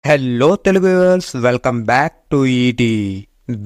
Hello Telugu viewers, welcome back to ET.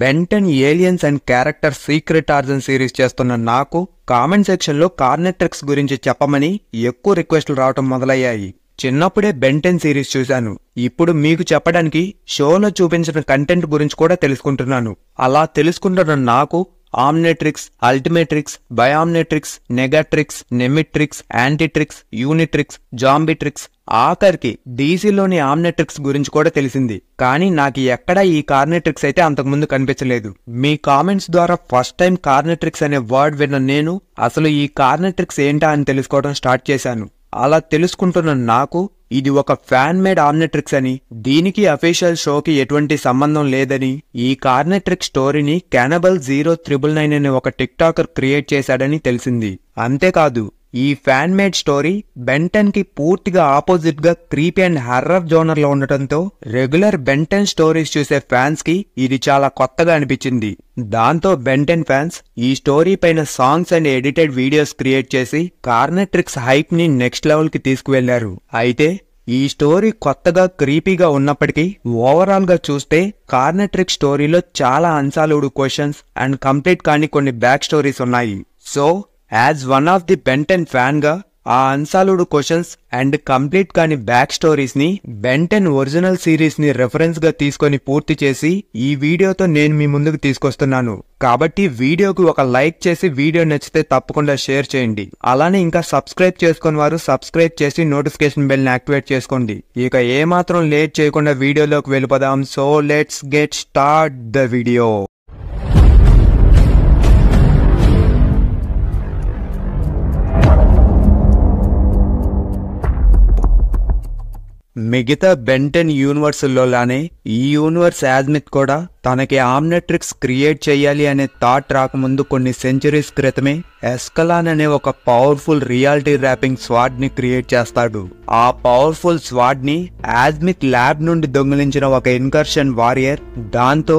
Ben Ten aliens and character secret origin series చేస్తున్న నాకు comment section లో కార్నెట్రిక్స్ గురించి చెప్పమని ఎక్కువ రిక్వెస్ట్లు రావటం మొదలయ్యాయి. చిన్నప్పుడే బెంటెన్ సిరీస్ చూశాను. ఇప్పుడు మీకు చెప్పడానికి షోలో చూపించిన కంటెంట్ గురించి కూడా తెలుసుకుంటున్నాను. అలా తెలుసుకుంటున్న నాకు ఆమ్నిట్రిక్స్, అల్టిమేట్రిక్స్, బయామ్నిట్రిక్స్, నెగాట్రిక్స్, నెమిట్రిక్స్, యాంటీట్రిక్స్, యూనిట్రిక్స్, జాంబిట్రిక్స్, ఆఖరికి డీసీలోని ఆమ్నిట్రిక్స్ గురించి కూడా తెలిసింది. కానీ నాకు ఎక్కడా ఈ కార్నెట్రిక్స్ అయితే అంతకుముందు కనిపించలేదు. మీ కామెంట్స్ ద్వారా ఫస్ట్ టైం కార్నెట్రిక్స్ అనే వర్డ్ విన్న నేను అసలు ఈ కార్నెట్రిక్స్ ఏంటా అని తెలుసుకోవడం స్టార్ట్ చేశాను. అలా తెలుసుకుంటున్న నాకు ఇది ఒక ఫ్యాన్ మేడ్ ఆమ్నిట్రిక్స్ అని, దీనికి అఫీషియల్ షోకి ఎటువంటి సంబంధం లేదని, ఈ కార్నెట్రిక్స్ స్టోరీని క్యానబల్ 0999 అనే ఒక టిక్ టాకర్ క్రియేట్ చేశాడని తెలిసింది. అంతేకాదు ఈ ఫ్యాన్ మేడ్ స్టోరీ బెంటన్ కి పూర్తిగా ఆపోజిట్ గా క్రీపీ అండ్ హర్రర్ జోనర్ లో ఉండటంతో రెగ్యులర్ బెంటన్ స్టోరీస్ చూసే ఫ్యాన్స్ కి ఇది చాలా కొత్తగా అనిపించింది. దాంతో బెంటన్ ఫ్యాన్స్ ఈ స్టోరీ పైన songs and edited videos create చేసి కార్నెట్రిక్స్ హైప్ ని నెక్స్ట్ లెవెల్ కి తీసుకువెళ్లారు. అయితే ఈ స్టోరీ కొత్తగా క్రీపీగా ఉన్నప్పటికీ ఓవరాల్ గా చూస్తే కార్నెట్రిక్స్ స్టోరీలో చాలా అన్సాల్వ్డ్ క్వశ్చన్స్ అండ్ కంప్లీట్ కాని కొన్ని బ్యాక్ స్టోరీస్ ఉన్నాయి. So as one of the Ben Ten fan గా ఆ అన్సాల్వ్డ్ క్వశ్చన్స్ అండ్ కంప్లీట్ కాని బ్యాక్ స్టోరీస్ ని బెంటెన్ ఒరిజినల్ సిరీస్ ని రెఫరెన్స్ గా తీసుకొని పూర్తి చేసి ఈ వీడియోతో నేను మీ ముందుకు తీసుకొస్తున్నాను. కాబట్టి వీడియోకి ఒక లైక్ చేసి వీడియో నచ్చితే తప్పకుండా షేర్ చేయండి. అలానే ఇంకా సబ్స్క్రైబ్ చేసుకుని వారు సబ్స్క్రైబ్ చేసి నోటిఫికేషన్ బెల్ ని యాక్టివేట్ చేసుకోండి. ఇక ఏమాత్రం లేట్ చేయకుండా వీడియోలోకి వెళ్ళిపోదాం. So let's get start the video. మిగతా బెంటెన్ యూనివర్స్ లోలానే ఈ యూనివర్స్ యాజ్మిత్ కూడా తనకి ఆమ్నిట్రిక్స్ క్రియేట్ చేయాలి అనే థాట్ రాకముందు కొన్ని సెంచరీస్ క్రితమే ఎస్కలాన్ అనే ఒక పవర్ఫుల్ రియాలిటీ ర్యాపింగ్ స్వాడ్ ని క్రియేట్ చేస్తాడు. ఆ పవర్ఫుల్ స్వాడ్ ని యాజ్మిత్ ల్యాబ్ నుండి దొంగిలించిన ఒక ఇన్కర్షన్ వారియర్ దాంతో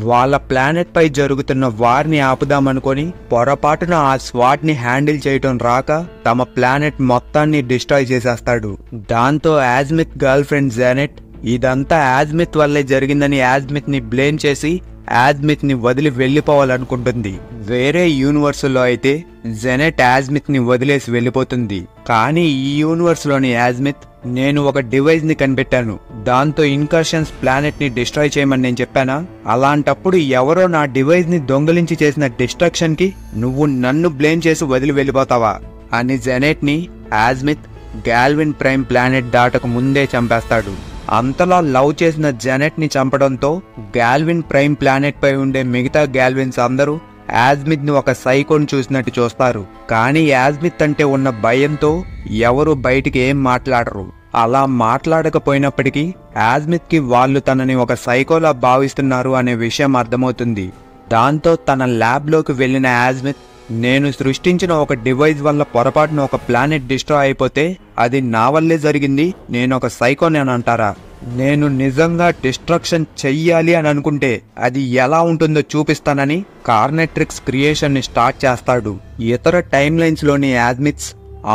వాళ్ళ ప్లానెట్ పై జరుగుతున్న వార్ని ఆపుదామనుకొని పొరపాటున ఆ స్వాడ్ ని హ్యాండిల్ చేయటం రాక తమ ప్లానెట్ మొత్తాన్ని డిస్ట్రాయ్ చేసేస్తాడు. దాంతో యాజ్మిత్ గర్ల్ ఫ్రెండ్ జెనెట్ ఇదంతా యాజ్మిత్ వల్లే జరిగిందని యాజ్మిత్ ని బ్లేమ్ చేసి యాజ్మిత్ ని వదిలి వెళ్లిపోవాలనుకుంటుంది. వేరే యూనివర్స్ లో అయితే జెనెట్ యాజ్మిత్ ని వదిలేసి వెళ్లిపోతుంది. కానీ ఈ యూనివర్స్ లోని యాజ్మిత్ నేను ఒక డివైస్ ని కనిపెట్టాను, దాంతో ఇన్కర్షన్స్ ప్లానెట్ ని డిస్ట్రాయ్ చేయమని నేను చెప్పానా, అలాంటప్పుడు ఎవరో నా డివైస్ ని దొంగిలించి చేసిన డిస్ట్రక్షన్ కి నువ్వు నన్ను బ్లేమ్ చేసి వదిలి వెళ్లిపోతావా అని జెనెట్ ని యాజ్మిత్ గాల్విన్ ప్రైమ్ ప్లానెట్ దాటకు ముందే చంపేస్తాడు. అంతలా లవ్ చేసిన జెనెట్ ని చంపడంతో గాల్విన్ ప్రైమ్ ప్లానెట్ పై ఉండే మిగతా గాల్విన్స్ అందరూ యాజ్మిత్ ని ఒక సైకోని చూసినట్టు చూస్తారు. కానీ యాజ్మిత్ అంటే ఉన్న భయంతో ఎవరు బయటికి ఏం మాట్లాడరు. అలా మాట్లాడకపోయినప్పటికీ యాజ్మిత్ కి వాళ్ళు తనని ఒక సైకోలా భావిస్తున్నారు అనే విషయం అర్థమవుతుంది. దాంతో తన ల్యాబ్ లోకి వెళ్లిన యాజ్మిత్ నేను సృష్టించిన ఒక డివైస్ వల్ల పొరపాటున ఒక ప్లానెట్ డిస్ట్రాయ్ అయిపోతే అది నా వల్లే జరిగింది, నేను ఒక సైకోని అని అంటారా? నేను నిజంగా డిస్ట్రక్షన్ చెయ్యాలి అని అనుకుంటే అది ఎలా ఉంటుందో చూపిస్తానని కార్నెట్రిక్స్ క్రియేషన్ ని స్టార్ట్ చేస్తాడు. ఇతర టైమ్ లైన్స్ లోని యాజ్మిత్స్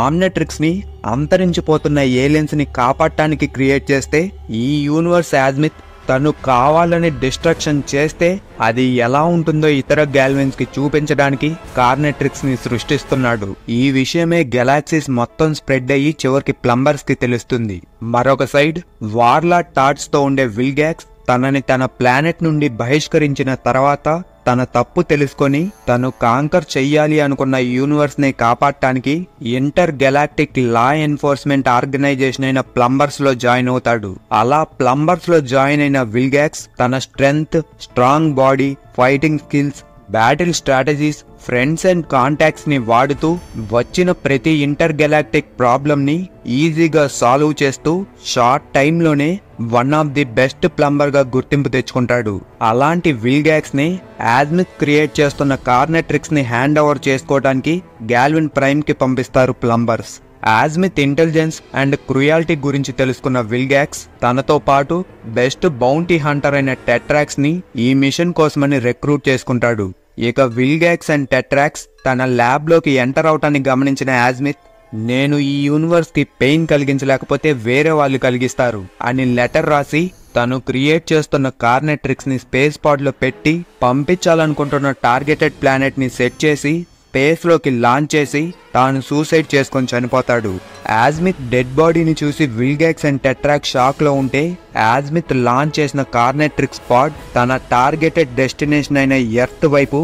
ఆమ్నిట్రిక్స్ ని అంతరించిపోతున్న ఏలియన్స్ ని కాపాడటానికి క్రియేట్ చేస్తే ఈ యూనివర్స్ యాజ్మిత్ తను కావాలని డిస్ట్రక్షన్ చేస్తే అది ఎలా ఉంటుందో ఇతర గాల్విన్స్ కి చూపించడానికి కార్నెట్రిక్స్ ని సృష్టిస్తున్నాడు. ఈ విషయమే గెలాక్సీస్ మొత్తం స్ప్రెడ్ అయ్యి చివరికి ప్లంబర్స్ కి తెలుస్తుంది. మరొక సైడ్ వార్లా టాట్స్ తో ఉండే విల్గాక్స్ తనని తన ప్లానెట్ నుండి బహిష్కరించిన తర్వాత తన తప్పు తెలుసుకొని తను కాంకర్ చెయ్యాలి అనుకున్న యూనివర్స్ ని కాపాడటానికి intergalactic law enforcement organisation అయిన ప్లంబర్స్ లో జాయిన్ అవుతాడు. అలా ప్లంబర్స్ లో జాయిన్ అయిన విల్గాక్స్ తన strength, strong body, fighting skills, battle strategies, friends and contacts ని వాడుతూ వచ్చిన ప్రతి ఇంటర్ గెలాక్టిక్ ప్రాబ్లమ్ ని ఈజీగా సాల్వ్ చేస్తూ షార్ట్ టైంలోనే one of the best plumber గా గుర్తింపు తెచ్చుకుంటాడు. అలాంటి విల్గాక్స్ ని యాజ్మిత్ క్రియేట్ చేస్తున్న కార్నెట్రిక్స్ ని హ్యాండ్ ఓవర్ చేసుకోవడానికి గాల్విన్ ప్రైమ్ కి పంపిస్తారు ప్లంబర్స్. యాజ్మిత్ ఇంటెలిజెన్స్ అండ్ క్రుయాలిటీ గురించి తెలుసుకున్న విల్గాక్స్ తనతో పాటు బెస్ట్ బౌంటీ హంటర్ అయిన టెట్రాక్స్ ని ఈ మిషన్ కోసమని రిక్రూట్ చేసుకుంటాడు. ఇక విల్గాక్స్ అండ్ టెట్రాక్స్ తన ల్యాబ్ లోకి ఎంటర్ అవటాన్ని గమనించిన యాజ్మిత్ నేను ఈ యూనివర్స్ కి పెయిన్ కలిగించలేకపోతే వేరే వాళ్ళు కలిగిస్తారు అని లెటర్ రాసి తను క్రియేట్ చేస్తున్న కార్నెట్రిక్స్ ని స్పేస్ పాడ్ లో పెట్టి పంపించాలనుకుంటున్న టార్గెటెడ్ ప్లానెట్ ని సెట్ చేసి స్పేస్ లోకి లాంచ్ చేసి తాను సూసైడ్ చేసుకొని చనిపోతాడు. యాజ్మిత్ డెడ్ బాడీని చూసి విల్గాక్స్ అండ్ టెట్రాక్ షాక్ లో ఉంటే యాజ్మిత్ లాంచ్ చేసిన కార్నెట్రిక్స్ పాడ్ తన టార్గెటెడ్ డెస్టినేషన్ అయిన ఎర్త్ వైపు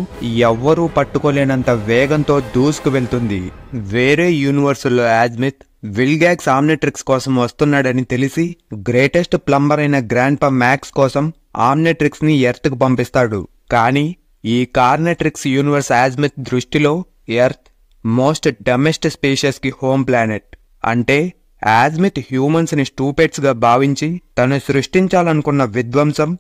ఎవ్వరూ పట్టుకోలేనంత వేగంతో దూసుకు వెళ్తుంది. వేరే యూనివర్స్ లో యాజ్మిత్ విల్గాక్స్ ఆమ్నిట్రిక్స్ కోసం వస్తున్నాడని తెలిసి గ్రేటెస్ట్ ప్లంబర్ అయిన గ్రాండ్ పా మ్యాక్స్ కోసం ఆమ్నిట్రిక్స్ ని ఎర్త్ కు పంపిస్తాడు. కానీ ఈ కార్నెట్రిక్స్ యూనివర్స్ యాజ్మిత్ దృష్టిలో ఎర్త్ మోస్ట్ డమెస్ట్ స్పీషియస్ కి హోమ్ ప్లానెట్. అంటే యాజ్మిత్ హ్యూమన్స్ ని స్టూపెట్స్ గా భావించి తను సృష్టించాలనుకున్న విధ్వంసం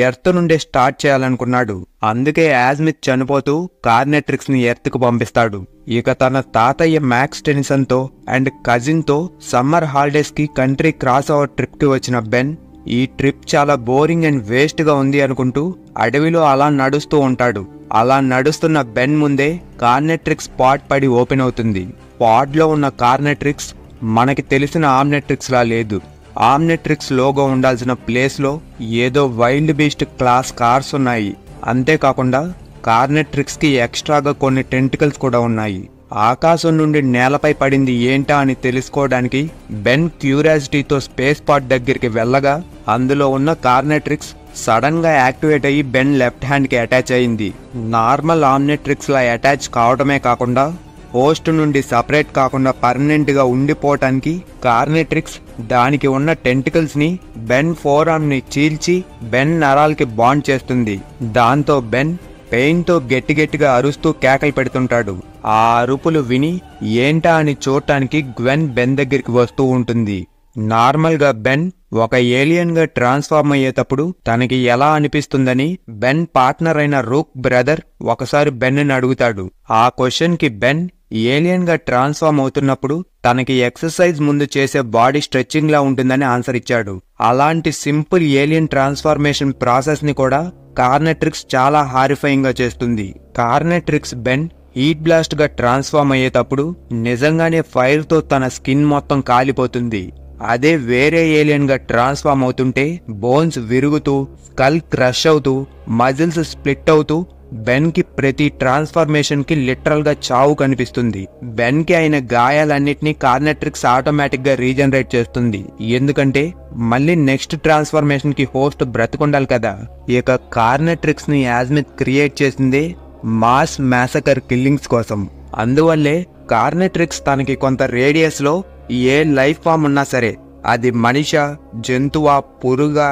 ఎర్త్ నుండే స్టార్ట్ చేయాలనుకున్నాడు. అందుకే యాజ్మిత్ చనిపోతూ కార్నెట్రిక్స్ ని ఎర్త్ కు పంపిస్తాడు. ఇక తన తాతయ్య మ్యాక్స్ టెనిసన్ తో అండ్ కజిన్ తో సమ్మర్ హాలిడేస్ కి కంట్రీ క్రాస్ ఓవర్ ట్రిప్ కి వచ్చిన బెన్ ఈ ట్రిప్ చాలా బోరింగ్ అండ్ వేస్ట్ గా ఉంది అనుకుంటూ అడవిలో అలా నడుస్తూ ఉంటాడు. అలా నడుస్తున్న బెన్ ముందే కార్నెట్రిక్స్ పాడ్ పడి ఓపెన్ అవుతుంది. పాడ్ లో ఉన్న కార్నెట్రిక్స్ మనకి తెలిసిన ఆమ్నెట్రిక్స్ లా లేదు. ఆమ్నెట్రిక్స్ లోగో ఉండాల్సిన ప్లేస్ లో ఏదో వైల్డ్ బీస్ట్ క్లాస్ కార్స్ ఉన్నాయి. అంతేకాకుండా కార్నెట్రిక్స్ కి ఎక్స్ట్రాగా కొన్ని టెంటికల్స్ కూడా ఉన్నాయి. ఆకాశం నుండి నేలపై పడింది ఏంటా అని తెలుసుకోవడానికి బెన్ క్యూరియాసిటీతో స్పేస్ పాడ్ దగ్గరికి వెళ్ళగా అందులో ఉన్న కార్నెట్రిక్స్ సడన్ గా యాక్టివేట్ అయ్యి బెన్ లెఫ్ట్ హ్యాండ్ కి అటాచ్ అయింది. నార్మల్ ఆమ్నెట్రిక్స్ లా అటాచ్ కావడమే కాకుండా హోస్ట్ నుండి సపరేట్ కాకుండా పర్మనెంట్ గా ఉండిపోవటానికి కార్నెట్రిక్స్ దానికి ఉన్న టెంటికల్స్ ని బెన్ ఫోర్ ఆర్మ్ ని చీల్చి బెన్ నరాలకి బాండ్ చేస్తుంది. దాంతో బెన్ పెయిన్ తో గట్టిగా అరుస్తూ కేకలు పెడుతుంటాడు. ఆ అరుపులు విని ఏంటా అని చూడటానికి గ్వెన్ బెన్ దగ్గరికి వస్తూ ఉంటుంది. నార్మల్ గా బెన్ ఒక ఏలియన్ గా ట్రాన్స్ఫార్మ్ అయ్యేటప్పుడు తనకి ఎలా అనిపిస్తుందని బెన్ పార్ట్నర్ అయిన రూక్ బ్రదర్ ఒకసారి బెన్ ని అడుగుతాడు. ఆ క్వశ్చన్ కి బెన్ ఏలియన్ గా ట్రాన్స్ఫార్మ్ అవుతున్నప్పుడు తనకి ఎక్సర్సైజ్ ముందు చేసే బాడీ స్ట్రెచ్చింగ్ లా ఉంటుందని ఆన్సర్ ఇచ్చాడు. అలాంటి సింపుల్ ఏలియన్ ట్రాన్స్ఫార్మేషన్ ప్రాసెస్ ని కూడా కార్నెట్రిక్స్ చాలా హారిఫైయింగ్ గా చేస్తుంది. కార్నెట్రిక్స్ బెన్ హీట్ బ్లాస్ట్ గా ట్రాన్స్ఫార్మ్ అయ్యేటప్పుడు నిజంగానే ఫైర్ తో తన స్కిన్ మొత్తం కాలిపోతుంది. అదే వేరే ఏలియన్ గా ట్రాన్స్ఫార్మ్ అవుతుంటే బోన్స్ విరుగుతూ స్కల్ క్రష్ అవుతూ మజిల్స్ స్ప్లిట్ అవుతూ బెన్ కి ప్రతి ట్రాన్స్ఫార్మేషన్ కి లిటరల్ గా చావు కనిపిస్తుంది. బెన్ కి అయిన గాయాలన్నిటినీ కార్నెట్రిక్స్ ఆటోమేటిక్ గా రీజనరేట్ చేస్తుంది. ఎందుకంటే మళ్ళీ నెక్స్ట్ ట్రాన్స్ఫార్మేషన్ కి హోస్ట్ బ్రతుకుండాలి కదా. ఇక కార్నెట్రిక్స్ ని యాజ్మిత్ క్రియేట్ చేసిందే మాస్ మ్యాసకర్ కిల్లింగ్స్ కోసం. అందువల్లే కార్నెట్రిక్స్ తనకి కొంత రేడియస్ లో ఏ లైఫ్ ఫామ్ ఉన్నా సరే అది మనిషా జంతువా పురుగా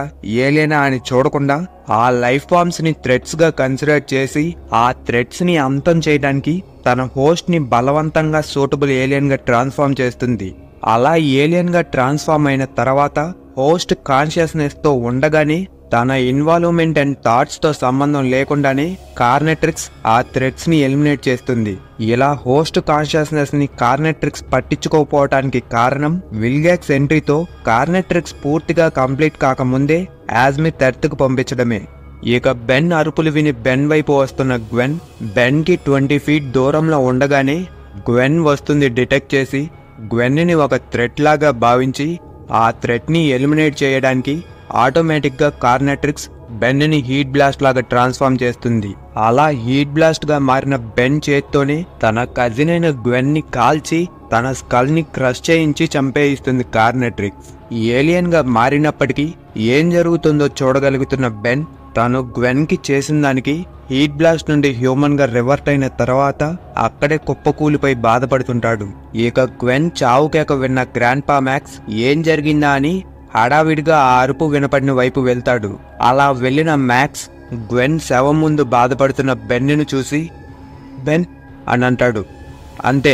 ఏలియనా అని చూడకుండా ఆ లైఫ్ ఫామ్స్ ని థ్రెట్స్ గా కన్సిడర్ చేసి ఆ థ్రెట్స్ ని అంతం చేయడానికి తన హోస్ట్ ని బలవంతంగా సూటబుల్ ఏలియన్ గా ట్రాన్స్ఫార్మ్ చేస్తుంది. అలా ఏలియన్ గా ట్రాన్స్ఫార్మ్ అయిన తర్వాత హోస్ట్ కాన్షియస్నెస్ తో ఉండగానే తన ఇన్వాల్వ్మెంట్ అండ్ థాట్స్ తో సంబంధం లేకుండానే కార్నెట్రిక్స్ ఆ థ్రెట్స్ ని ఎలిమినేట్ చేస్తుంది. ఇలా హోస్ట్ కాన్షియస్నెస్ ని కార్నెట్రిక్స్ పట్టించుకోకపోవటానికి కారణం విల్గాక్స్ ఎంట్రీతో కార్నెట్రిక్స్ పూర్తిగా కంప్లీట్ కాకముందే యాజ్మిత్ ఎర్త్ కు పంపించడమే. ఇక బెన్ అరుపులు విని బెన్ వైపు వస్తున్న గ్వెన్ బెన్ కి 20 feet దూరంలో ఉండగానే గ్వెన్ వస్తుంది డిటెక్ట్ చేసి గ్వెన్ ని ఒక థ్రెట్ లాగా భావించి ఆ థ్రెట్ ని ఎలిమినేట్ చేయడానికి ఆటోమేటిక్ గా కార్నెట్రిక్స్ బెన్ ని హీట్ బ్లాస్ట్ లాగా ట్రాన్స్ఫార్మ్ చేస్తుంది. అలా హీట్ బ్లాస్ట్ గా మారిన బెన్ చేత్తోనే తన కజిన్ అయిన గ్వెన్ ని కాల్చి తన స్కల్ ని క్రష్ చేయించి చంపేయిస్తుంది కార్నెట్రిక్స్. ఏలియన్ గా మారినప్పటికీ ఏం జరుగుతుందో చూడగలుగుతున్న బెన్ తను గ్వెన్ కి చేసిన దానికి హీట్ బ్లాస్ట్ నుండి హ్యూమన్ గా రివర్ట్ అయిన తర్వాత అక్కడే కుప్పకూలిపై బాధపడుతుంటాడు. ఇక గ్వెన్ చావు కేక విన్న గ్రాండ్ పా మ్యాక్స్ ఏం జరిగిందా అని హడావిడిగా ఆ అరుపు వినపడిన వైపు వెళ్తాడు. అలా వెళ్లిన మ్యాక్స్ గ్వెన్ శవం ముందు బాధపడుతున్న బెన్ను చూసి బెన్ అని అంటాడు. అంతే,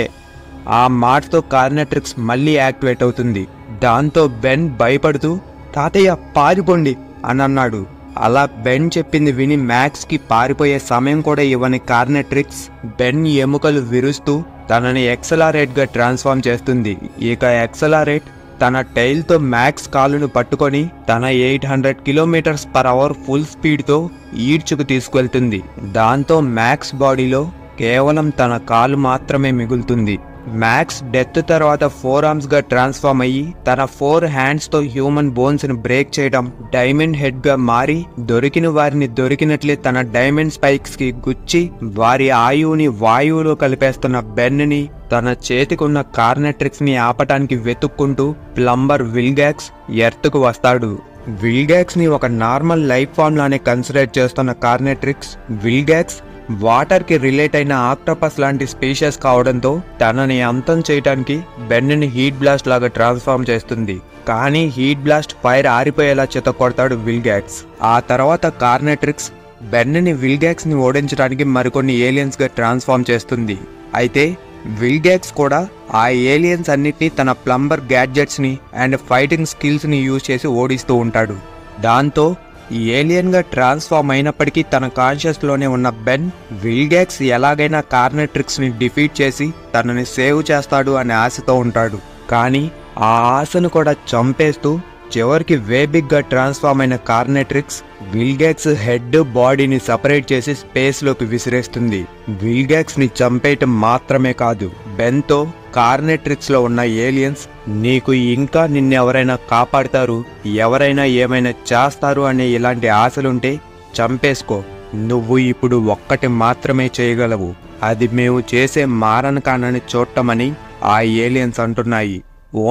ఆ మాటతో కార్నెట్రిక్స్ మళ్ళీ యాక్టివేట్ అవుతుంది. దాంతో బెన్ భయపడుతూ తాతయ్య పారిపోండి అని అన్నాడు. అలా బెన్ చెప్పింది విని మ్యాక్స్ కి పారిపోయే సమయం కూడా ఇవ్వని కార్నెట్రిక్స్ బెన్ ఎముకలు విరుస్తూ తనని ఎక్సలరేట్ గా ట్రాన్స్ఫార్మ్ చేస్తుంది. ఇక ఎక్సలరేట్ తన టైల్ తో మ్యాక్స్ కాలును పట్టుకొని తన 800 km/h ఫుల్ స్పీడ్ తో ఈడ్చుకు తీసుకెళ్తుంది. దాంతో మ్యాక్స్ బాడీలో కేవలం తన కాలు మాత్రమే మిగులుతుంది. మ్యాక్స్ డెత్ తర్వాత 4 ఆర్మ్స్ గా ట్రాన్స్ఫార్మ్ అయ్యి తన 4 హ్యాండ్స్ తో హ్యూమన్ బోన్స్ ని బ్రేక్ చేయడం, డైమండ్ హెడ్ గా మారి దొరికిన వారిని దొరికినట్లే తన డైమండ్ స్పైక్స్ కి గుచ్చి వారి ఆయువుని వాయువులో కలిపేస్తున్న బెన్ ని తన చేతికున్న కార్నెట్రిక్స్ ని ఆపటానికి వెతుక్కుంటూ ప్లంబర్ విల్గాక్స్ ఎర్త్ కు వస్తాడు. విల్గాక్స్ ని ఒక నార్మల్ లైఫ్ ఫామ్ లానే కన్సిడర్ చేస్తున్న కార్నెట్రిక్స్ విల్గాక్స్ వాటర్ కి రిలేట్ అయిన ఆక్టోపస్ లాంటి స్పీషియస్ కావడంతో తనని అంతం చేయడానికి బెన్ ని హీట్ బ్లాస్ట్ లాగా ట్రాన్స్ఫార్మ్ చేస్తుంది. కానీ హీట్ బ్లాస్ట్ ఫైర్ ఆరిపోయేలా చితకొడతాడు విల్గాక్స్. ఆ తర్వాత కార్నెట్రిక్స్ బెన్ ని విల్గాక్స్ ని ఓడించడానికి మరికొన్ని ఏలియన్స్ గా ట్రాన్స్ఫార్మ్ చేస్తుంది. అయితే విల్గాక్స్ కూడా ఆ ఏలియన్స్ అన్నిటినీ తన ప్లంబర్ గ్యాడ్జెట్స్ ని అండ్ ఫైటింగ్ స్కిల్స్ ని యూజ్ చేసి ఓడిస్తూ ఉంటాడు. దాంతో ఏలియన్ గా ట్రాన్స్ఫార్మ్ అయినప్పటికీ తన కాన్షియస్ లోనే ఉన్న బెన్ విల్గాక్స్ ఎలాగైనా కార్నెట్రిక్స్ ని డిఫీట్ చేసి తనని సేవ్ చేస్తాడు అనే ఆశతో ఉంటాడు. కానీ ఆ ఆశను కూడా చంపేస్తూ చివరికి వేబిగ్ గా ట్రాన్స్ఫార్మ్ అయిన కార్నెట్రిక్స్ విల్గాక్స్ హెడ్ బాడీని సపరేట్ చేసి స్పేస్ లోకి విసిరేస్తుంది. విల్గాక్స్ ని చంపేయటం మాత్రమే కాదు, బెన్ తో కార్నెట్రిక్స్ లో ఉన్న ఏలియన్స్ నీకు ఇంకా నిన్నెవరైనా కాపాడతారు, ఎవరైనా ఏమైనా చేస్తారు అనే ఇలాంటి ఆశలుంటే చంపేసుకో, నువ్వు ఇప్పుడు ఒక్కటి మాత్రమే చేయగలవు, అది మేము చేసే మారణకాండని చూడటమని ఆ ఏలియన్స్ అంటున్నాయి.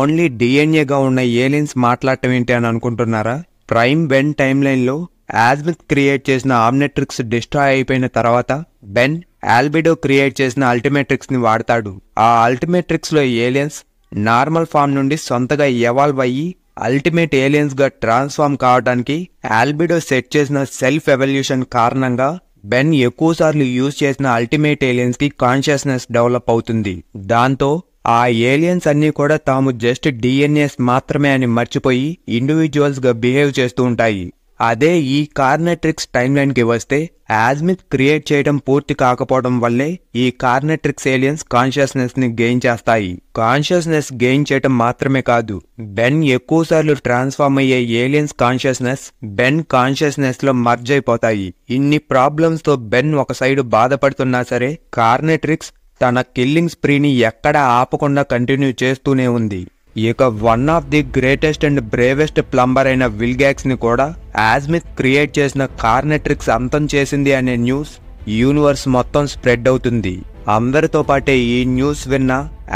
ఓన్లీ డిఎన్ఏగా ఉన్న ఏలియన్స్ మాట్లాడటం ఏంటి అని అనుకుంటున్నారా? ప్రైమ్ బెన్ టైమ్ లైన్ లో యాజ్మిత్ క్రియేట్ చేసిన ఆమ్నెట్రిక్స్ డిస్ట్రాయ్ అయిపోయిన తర్వాత బెన్ ఆల్బిడో క్రియేట్ చేసిన అల్టిమేట్రిక్స్ ని వాడతాడు. ఆ అల్టిమేట్రిక్స్ లో ఏలియన్స్ నార్మల్ ఫామ్ నుండి సొంతగా ఎవాల్వ్ అయ్యి అల్టిమేట్ ఏలియన్స్ గా ట్రాన్స్ఫార్మ్ కావడానికి ఆల్బిడో సెట్ చేసిన సెల్ఫ్ ఎవల్యూషన్ కారణంగా బెన్ ఎక్కువసార్లు యూజ్ చేసిన అల్టిమేట్ ఏలియన్స్ కి కాన్షియస్నెస్ డెవలప్ అవుతుంది. దాంతో ఆ ఏలియన్స్ అన్ని కూడా తాము జస్ట్ డిఎన్ఏస్ మాత్రమే అని మర్చిపోయి ఇండివిజువల్స్ గా బిహేవ్ చేస్తూ ఉంటాయి. అదే ఈ కార్నెట్రిక్స్ టైమ్ లైన్ కి వస్తే యాజ్మిత్ క్రియేట్ చేయడం పూర్తి కాకపోవడం వల్లే ఈ కార్నెట్రిక్స్ ఏలియన్స్ కాన్షియస్నెస్ ని గెయిన్ చేస్తాయి. కాన్షియస్నెస్ గెయిన్ చేయడం మాత్రమే కాదు, బెన్ ఎక్కువసార్లు ట్రాన్స్ఫార్మ్ అయ్యే ఏలియన్స్ కాన్షియస్నెస్ బెన్ కాన్షియస్నెస్ లో మర్జ్ అయిపోతాయి. ఇన్ని ప్రాబ్లమ్స్ తో బెన్ ఒక సైడ్ బాధపడుతున్నా సరే కార్నెట్రిక్స్ తన కిల్లింగ్ స్ప్రీని ఎక్కడా ఆపకుండా కంటిన్యూ చేస్తూనే ఉంది. ఇక one of the greatest and bravest plumber అయిన విల్గాక్స్ ని కూడా యాజ్మిత్ క్రియేట్ చేసిన కార్నెట్రిక్స్ అంతం చేసింది అనే న్యూస్ యూనివర్స్ మొత్తం స్ప్రెడ్ అవుతుంది. అందరితో పాటే ఈ న్యూస్ విన్న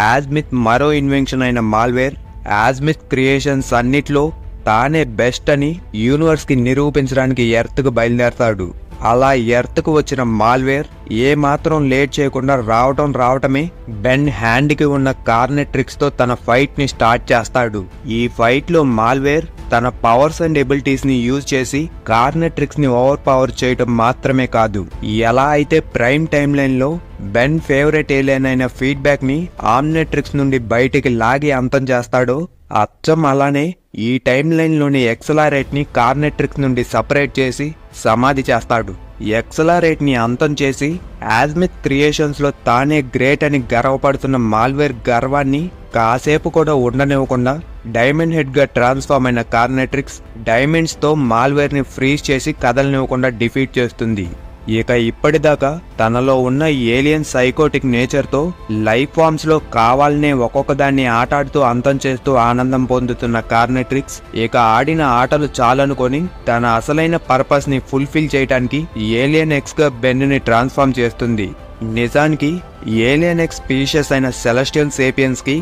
యాజ్మిత్ మరో ఇన్వెన్షన్ అయిన మాల్వేర్ యాజ్మిత్ క్రియేషన్స్ అన్నిట్లో తానే బెస్ట్ అని యూనివర్స్ కి నిరూపించడానికి ఎర్త్ కు బయలుదేరతాడు. అలా ఎర్త్ కు వచ్చిన మాల్వేర్ ఏ మాత్రం లేట్ చేయకుండా రావటమే బెన్ హ్యాండ్ కి ఉన్న కార్నెట్రిక్స్ తో తన ఫైట్ ని స్టార్ట్ చేస్తాడు. ఈ ఫైట్ లో మాల్వేర్ తన పవర్స్ అండ్ ఎబిలిటీస్ ని యూజ్ చేసి కార్నెట్రిక్స్ ని ఓవర్ పవర్ చేయటం మాత్రమే కాదు, ఎలా అయితే ప్రైమ్ టైమ్ లైన్ లో బెన్ ఫేవరెట్ ఏలియన్ అయిన ఫీడ్బ్యాక్ ని ఆమ్నెట్రిక్స్ నుండి బయటికి లాగి అంతం చేస్తాడో అచ్చం అలానే ఈ టైమ్ లైన్ లోని ఎక్సలారేట్ ని కార్నెట్రిక్స్ నుండి సపరేట్ చేసి సమాధి చేస్తాడు. ఎక్సలారేట్ ని అంతం చేసి యాజ్మిత్ క్రియేషన్స్ లో తానే గ్రేట్ అని గర్వపడుతున్న మాల్వేర్ గర్వాన్ని కాసేపు కూడా ఉండనివ్వకుండా డైమండ్ హెడ్ గా ట్రాన్స్ఫార్మ్ అయిన కార్నెట్రిక్స్ డైమండ్స్ తో మాల్వేర్ ని ఫ్రీజ్ చేసి కదలనివ్వకుండా డిఫీట్ చేస్తుంది. ఇక ఇప్పటిదాకా తనలో ఉన్న ఏలియన్ సైకోటిక్ నేచర్ తో లైఫ్ ఫార్మ్స్ లో కావాలనే ఒక్కొక్క దాన్ని ఆటాడుతూ అంతం చేస్తూ ఆనందం పొందుతున్న కార్నెట్రిక్స్ ఇక ఆడిన ఆటలు చాలనుకొని తన అసలైన పర్పస్ ని ఫుల్ఫిల్ చేయడానికి ఏలియన్ ఎక్స్ గా బెన్ ని ట్రాన్స్ఫార్మ్ చేస్తుంది. నిజానికి ఏలియన్ ఎక్స్ స్పీషియస్ అయిన సెలెస్టియల్ సేపియన్స్ కి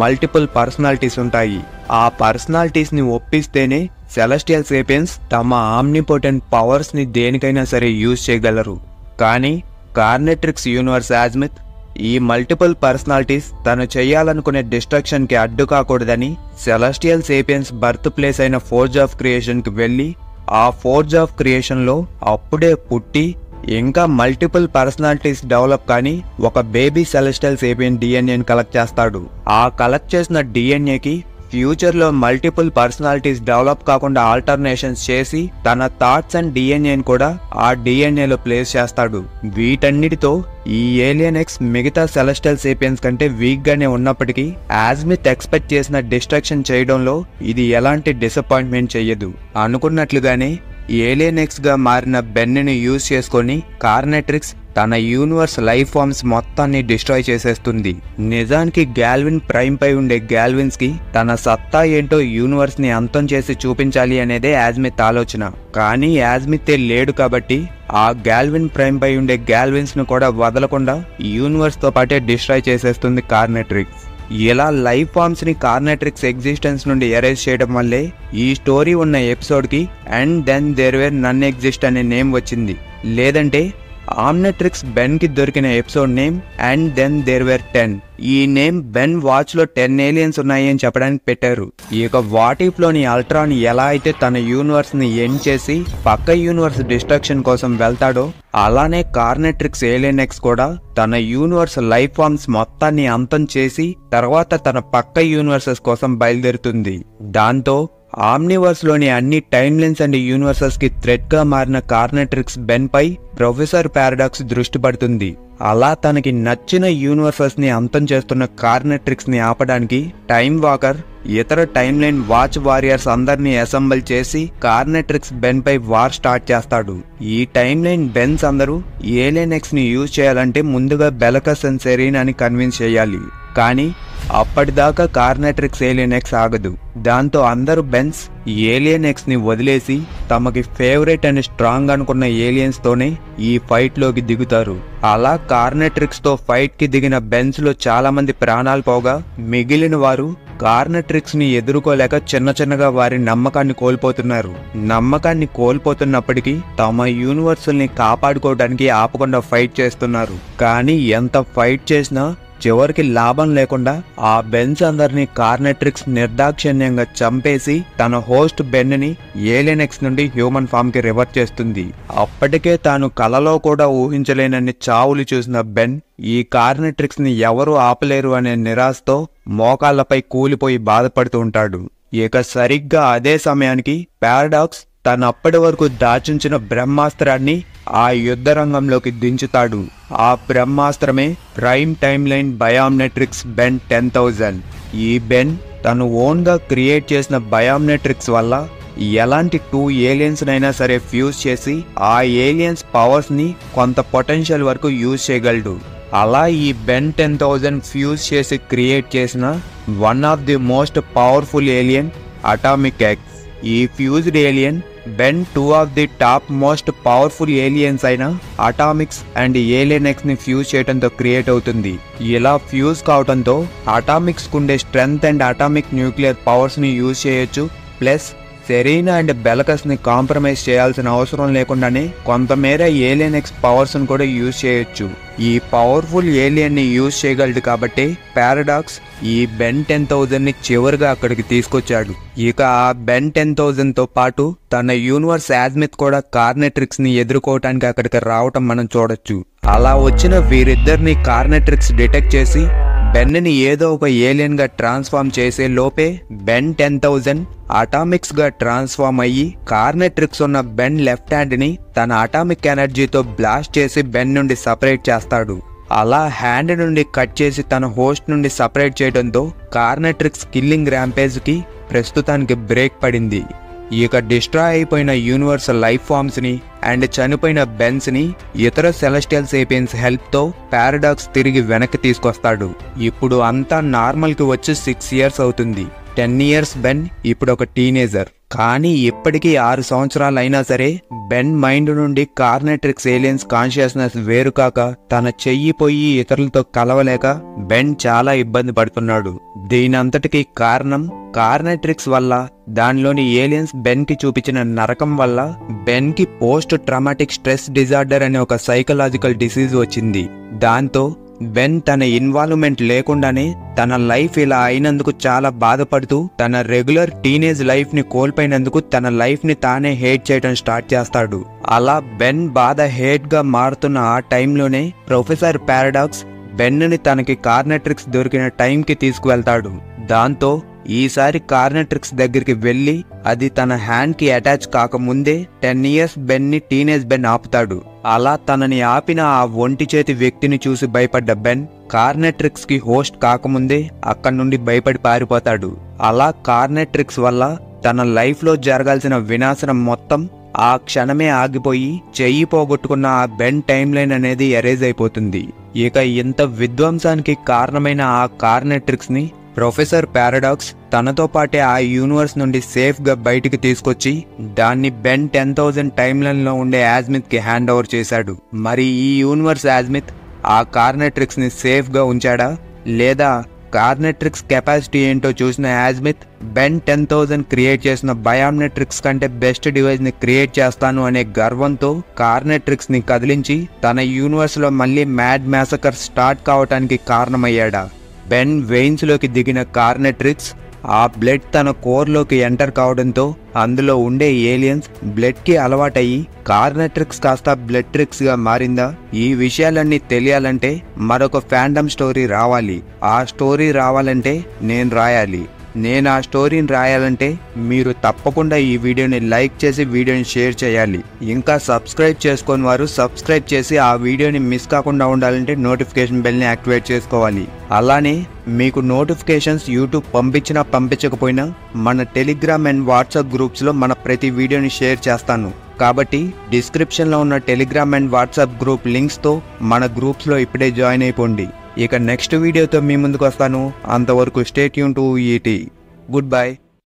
మల్టిపుల్ పర్సనాలిటీస్ ఉంటాయి. ఆ పర్సనాలిటీస్ ని ఒప్పిస్తేనే సెలెస్టియల్ సేపియన్స్ తమ ఆమ్నిపోటెంట్ పవర్స్ ని దేనికైనా సరే యూజ్ చేయగలరు. కానీ కార్నెట్రిక్స్ యూనివర్స్ యాజ్మిత్ ఈ మల్టిపుల్ పర్సనాలిటీస్ తను చేయాలనుకునే డిస్ట్రక్షన్ కి అడ్డు కాకూడదని సెలెస్టియల్ సేపియన్స్ బర్త్ ప్లేస్ అయిన ఫోర్జ్ ఆఫ్ క్రియేషన్ కి వెళ్లి ఆ ఫోర్జ్ ఆఫ్ క్రియేషన్ లో అప్పుడే పుట్టి ఇంకా మల్టిపుల్ పర్సనాలిటీస్ డెవలప్ కానీ ఒక బేబీ సెలెస్టియల్ సేపియన్ డిఎన్ఏని కలెక్ట్ చేస్తాడు. ఆ కలెక్ట్ చేసిన డిఎన్ఏకి ఫ్యూచర్ లో మల్టిపుల్ పర్సనాలిటీస్ డెవలప్ కాకుండా ఆల్టర్నేషన్స్ చేసి తన థాట్స్ అండ్ డిఎన్ఏని కూడా ఆ డిఎన్ఏలో ప్లేస్ చేస్తాడు. వీటన్నిటితో ఈ ఏలియన్ ఎక్స్ మిగతా సెలెస్టియల్ సేపియన్స్ కంటే వీక్ గానే ఉన్నప్పటికీ యాజ్మిత్ ఎక్స్పెక్ట్ చేసిన డిస్ట్రక్షన్ చేయడంలో ఇది ఎలాంటి డిసప్పాయింట్మెంట్ చెయ్యదు. అనుకున్నట్లుగానే ఏలియన్ ఎక్స్ గా మారిన బెన్ ని యూజ్ చేసుకొని కార్నెట్రిక్స్ తన యూనివర్స్ లైఫ్ ఫామ్స్ మొత్తాన్ని డిస్ట్రాయ్ చేసేస్తుంది. నిజానికి గాల్విన్ ప్రైమ్ పై ఉండే గాల్విన్స్ కి తన సత్తా ఏంటో యూనివర్స్ ని అంతం చేసి చూపించాలి అనేదే యాజ్మిత్ ఆలోచన. కానీ యాజ్మిత్ లేడు కాబట్టి ఆ గాల్విన్ ప్రైమ్ పై ఉండే గాల్విన్స్ ను కూడా వదలకుండా యూనివర్స్ తో పాటే డిస్ట్రాయ్ చేసేస్తుంది కార్నెట్రిక్స్. ఇలా లైఫ్ ఫామ్స్ ని కార్నెట్రిక్స్ ఎగ్జిస్టెన్స్ నుండి ఎరేజ్ చేయడం వల్లే ఈ స్టోరీ ఉన్న ఎపిసోడ్ కి and then there were none exist అనే నేమ్ వచ్చింది. లేదంటే ఆమ్నెట్రిక్స్ బెన్ కి దొరికిన episode name and then there were 10. ఈ నేమ్ బెన్ వాచ్ లో 10 ఏలియన్స్ ఉన్నాయి అని చెప్పడానికి పెట్టారు. ఇక వాటిఫ్ లోని అల్ట్రాన్ ఎలా అయితే తన యూనివర్స్ ని ఎండ్ చేసి పక్క యూనివర్స్ డిస్ట్రక్షన్ కోసం వెళ్తాడో అలానే కార్నెట్రిక్స్ ఏలియన్ ఎక్స్ కూడా తన యూనివర్స్ లైఫ్ ఫామ్స్ మొత్తాన్ని అంతం చేసి తర్వాత తన పక్క యూనివర్సెస్ కోసం బయలుదేరుతుంది. దాంతో ఆమ్నివర్స్ లోని అన్ని టైమ్ లైన్స్ అండ్ యూనివర్సెస్ కి థ్రెట్ గా మారిన కార్నెట్రిక్స్ బెన్ పై ప్రొఫెసర్ పారాడాక్స్ దృష్టి పడుతుంది. అలా తనకి నచ్చిన యూనివర్సెస్ ని అంతం చేస్తున్న కార్నెట్రిక్స్ ని ఆపడానికి టైమ్ వాకర్ ఇతర టైమ్ లైన్ వాచ్ వారియర్స్ అందరినీ అసెంబుల్ చేసి కార్నెట్రిక్స్ బెన్ పై వార్ స్టార్ట్ చేస్తాడు. ఈ టైమ్ లైన్ బెన్స్ అందరూ ఏలియన్ ఎక్స్ ని యూజ్ చేయాలంటే ముందుగా బెలకస్ అండ్ సెరీనాని కన్విన్స్ చేయాలి. కానీ అప్పటిదాకా కార్నెట్రిక్స్ ఏలియన్ ఎక్స్ ఆగదు. దాంతో అందరూ బెన్స్ ఏలియన్ ఎక్స్ ని వదిలేసి తమకి ఫేవరెట్ అండ్ స్ట్రాంగ్ అనుకున్న ఏలియన్స్ తోనే ఈ ఫైట్ లోకి దిగుతారు. అలా కార్నెట్రిక్స్ తో ఫైట్ కి దిగిన బెన్స్ లో చాలా మంది ప్రాణాలు పోగా మిగిలిన వారు కార్నెట్రిక్స్ ని ఎదుర్కోలేక చిన్నగా వారి నమ్మకాన్ని కోల్పోతున్నారు. నమ్మకాన్ని కోల్పోతున్నప్పటికీ తమ యూనివర్సల్ని కాపాడుకోవడానికి ఆపకుండా ఫైట్ చేస్తున్నారు. కానీ ఎంత ఫైట్ చేసినా చివరికి లాభం లేకుండా ఆ బెన్స్ అందరినీ కార్నెట్రిక్స్ నిర్దాక్షిణ్యంగా చంపేసి తన హోస్ట్ బెన్ ని ఏలియన్ ఎక్స్ నుండి హ్యూమన్ ఫామ్ కి రివర్ట్ చేస్తుంది. అప్పటికే తాను కలలో కూడా ఊహించలేనన్ని చావులు చూసిన బెన్ ఈ కార్నెట్రిక్స్ ని ఎవరూ ఆపలేరు అనే నిరాశతో మోకాళ్లపై కూలిపోయి బాధపడుతూ ఉంటాడు. ఇక సరిగ్గా అదే సమయానికి పారాడాక్స్ తను అప్పటి వరకు దాచుంచిన బ్రహ్మాస్త్రాన్ని ఆ యుద్ధ రంగంలోకి దించుతాడు. ఆ బ్రహ్మాస్త్రమే ప్రైమ్ టైమ్ లైన్ బయామ్నెట్రిక్స్ బెన్ 10,000. ఈ బెన్ తను ఓన్ గా క్రియేట్ చేసిన బయామ్నెట్రిక్స్ వల్ల ఎలాంటి 2 ఏలియన్స్ నైనా సరే ఫ్యూజ్ చేసి ఆ ఏలియన్స్ పవర్స్ ని కొంత పొటెన్షియల్ వరకు యూజ్ చేయగలడు. అలా ఈ బెన్ 10,000 ఫ్యూజ్ చేసి క్రియేట్ చేసిన one of the most powerful alien atomic X. ఈ fused alien Ben 2 of the top most powerful aliens అయిన అటామిక్స్ అండ్ ఏలియన్ ఎక్స్ ని ఫ్యూజ్ చేయడంతో క్రియేట్ అవుతుంది. ఇలా ఫ్యూజ్ కావడంతో అటామిక్స్ కుండే strength and atomic nuclear powers ని యూజ్ చేయొచ్చు. ప్లస్ సెరీనా అండ్ బెలకస్ ని కాంప్రమైజ్ చేయాల్సిన అవసరం లేకుండానే కొంతమేర ఏలియన్ ఎక్స్ పవర్స్ ని కూడా యూజ్ చేయొచ్చు. ఈ పవర్ఫుల్ ఏలియన్ ని యూజ్ చేయగలడు కాబట్టి పారాడాక్స్ ఈ బెన్ 10,000 ని చివరిగా అక్కడికి తీసుకొచ్చాడు. ఇక ఆ బెన్ 10,000 తో పాటు తన యూనివర్స్ యాజ్మిత్ కూడా కార్నెట్రిక్స్ ని ఎదుర్కోవటానికి అక్కడికి రావటం మనం చూడొచ్చు. అలా వచ్చిన వీరిద్దరిని కార్నెట్రిక్స్ డిటెక్ట్ చేసి బెన్ ని ఏదో ఒక ఏలియన్ గా ట్రాన్స్ఫార్మ్ చేసే లోపే బెన్ 10,000 అటామిక్స్ గా ట్రాన్స్ఫార్మ్ అయ్యి కార్నెట్రిక్స్ ఉన్న బెన్ లెఫ్ట్ హ్యాండ్ ని తన అటామిక్ ఎనర్జీతో బ్లాస్ట్ చేసి బెన్ నుండి సపరేట్ చేస్తాడు. అలా హ్యాండ్ నుండి కట్ చేసి తన హోస్ట్ నుండి సపరేట్ చేయడంతో కార్నెట్రిక్స్ కిల్లింగ్ ర్యాంపేజ్ కి ప్రస్తుతానికి బ్రేక్ పడింది. ఇక డిస్ట్రాయ్ అయిపోయిన యూనివర్సల్ లైఫ్ ఫామ్స్ ని అండ్ చనిపోయిన బెన్స్ ని ఇతర సెలెస్టియల్ సేపియన్స్ హెల్ప్ తో పారాడాక్స్ తిరిగి వెనక్కి తీసుకొస్తాడు. ఇప్పుడు అంతా నార్మల్ కి వచ్చి 6 years అవుతుంది. 10 years బెన్ ఇప్పుడు ఒక టీనేజర్. కానీ ఇప్పటికీ 6 సంవత్సరాలు అయినా సరే బెన్ మైండ్ నుండి కార్నెట్రిక్స్ ఏలియన్స్ కాన్షియస్నెస్ వేరుకాక తన చెయ్యి పోయి ఇతరులతో కలవలేక బెన్ చాలా ఇబ్బంది పడుతున్నాడు. దీనంతటికీ కారణం కార్నెట్రిక్స్ వల్ల దానిలోని ఏలియన్స్ బెన్ కి చూపించిన నరకం వల్ల బెన్ కి పోస్ట్ ట్రామాటిక్ స్ట్రెస్ డిజార్డర్ అనే ఒక సైకలాజికల్ డిసీజ్ వచ్చింది. దాంతో బెన్ తన ఇన్వాల్వ్మెంట్ లేకుండానే తన లైఫ్ ఇలా అయినందుకు చాలా బాధపడుతూ తన రెగ్యులర్ టీనేజ్ లైఫ్ ని కోల్పోయినందుకు తన లైఫ్ ని తానే హేట్ చేయడం స్టార్ట్ చేస్తాడు. అలా బెన్ బాధ హేట్ గా మారుతున్న ఆ టైంలోనే ప్రొఫెసర్ పారాడాక్స్ బెన్ ని తనకి కార్నెట్రిక్స్ దొరికిన టైంకి తీసుకువెళ్తాడు. దాంతో ఈసారి కార్నెట్రిక్స్ దగ్గరికి వెళ్లి అది తన హ్యాండ్ కి అటాచ్ కాకముందే 10 years బెన్ ని టీనేజ్ బెన్ ఆపుతాడు. అలా తనని ఆపిన ఆ ఒంటి చేతి వ్యక్తిని చూసి భయపడ్డ బెన్ కార్నెట్రిక్స్ కి హోస్ట్ కాకముందే అక్కడి నుండి భయపడి పారిపోతాడు. అలా కార్నెట్రిక్స్ వల్ల తన లైఫ్ లో జరగాల్సిన వినాశనం మొత్తం ఆ క్షణమే ఆగిపోయి చెయ్యి పోగొట్టుకున్న ఆ బెన్ టైం లైన్ అనేది ఎరేజ్ అయిపోతుంది. ఇక ఇంత విధ్వంసానికి కారణమైన ఆ కార్నెట్రిక్స్ ని ప్రొఫెసర్ పారాడాక్స్ తనతో పాటే ఆ యూనివర్స్ నుండి సేఫ్ గా బయటికి తీసుకొచ్చి దాన్ని బెన్ 10,000 టైమ్ లైన్ లో ఉండే యాజ్మిత్ కి హ్యాండ్ ఓవర్ చేశాడు. మరి ఈ యూనివర్స్ యాజ్మిత్ ఆ కార్నెట్రిక్స్ ని సేఫ్ గా ఉంచాడా, లేదా కార్నెట్రిక్స్ కెపాసిటీ ఏంటో చూసిన యాజ్మిత్ బెన్ 10,000 క్రియేట్ చేసిన బయామ్నెట్రిక్స్ కంటే బెస్ట్ డివైస్ ని క్రియేట్ చేస్తాను అనే గర్వంతో కార్నెట్రిక్స్ ని కదిలించి తన యూనివర్స్ లో మళ్ళీ మ్యాడ్ మ్యాసకర్ స్టార్ట్ కావటానికి కారణమయ్యాడా? బెన్ వెయిన్స్ లోకి దిగిన కార్నెట్రిక్స్ ఆ బ్లడ్ తన కోర్ లోకి ఎంటర్ కావడంతో అందులో ఉండే ఏలియన్స్ బ్లడ్ కి అలవాటయ్యి కార్నెట్రిక్స్ కాస్త బ్లడ్ ట్రిక్స్ గా మారిందా? ఈ విషయాలన్నీ తెలియాలంటే మరొక ఫ్యాండమ్ స్టోరీ రావాలి. ఆ స్టోరీ రావాలంటే నేను రాయాలి. నేను ఆ స్టోరీని రాయాలంటే మీరు తప్పకుండా ఈ వీడియోని లైక్ చేసి వీడియోని షేర్ చేయాలి. ఇంకా సబ్స్క్రైబ్ చేసుకొని వారు సబ్స్క్రైబ్ చేసి ఆ వీడియోని మిస్ కాకుండా ఉండాలంటే నోటిఫికేషన్ బెల్ని యాక్టివేట్ చేసుకోవాలి. అలానే మీకు నోటిఫికేషన్స్ యూట్యూబ్ పంపించినా పంపించకపోయినా మన టెలిగ్రామ్ అండ్ వాట్సాప్ గ్రూప్స్లో మన ప్రతి వీడియోని షేర్ చేస్తాను. కాబట్టి డిస్క్రిప్షన్లో ఉన్న టెలిగ్రామ్ అండ్ వాట్సాప్ గ్రూప్ లింక్స్తో మన గ్రూప్స్లో ఇప్పుడే జాయిన్ అయిపోండి. ఇక నెక్స్ట్ వీడియోతో మీ ముందుకు వస్తాను. అంతవరకు stay tune to E. Good by.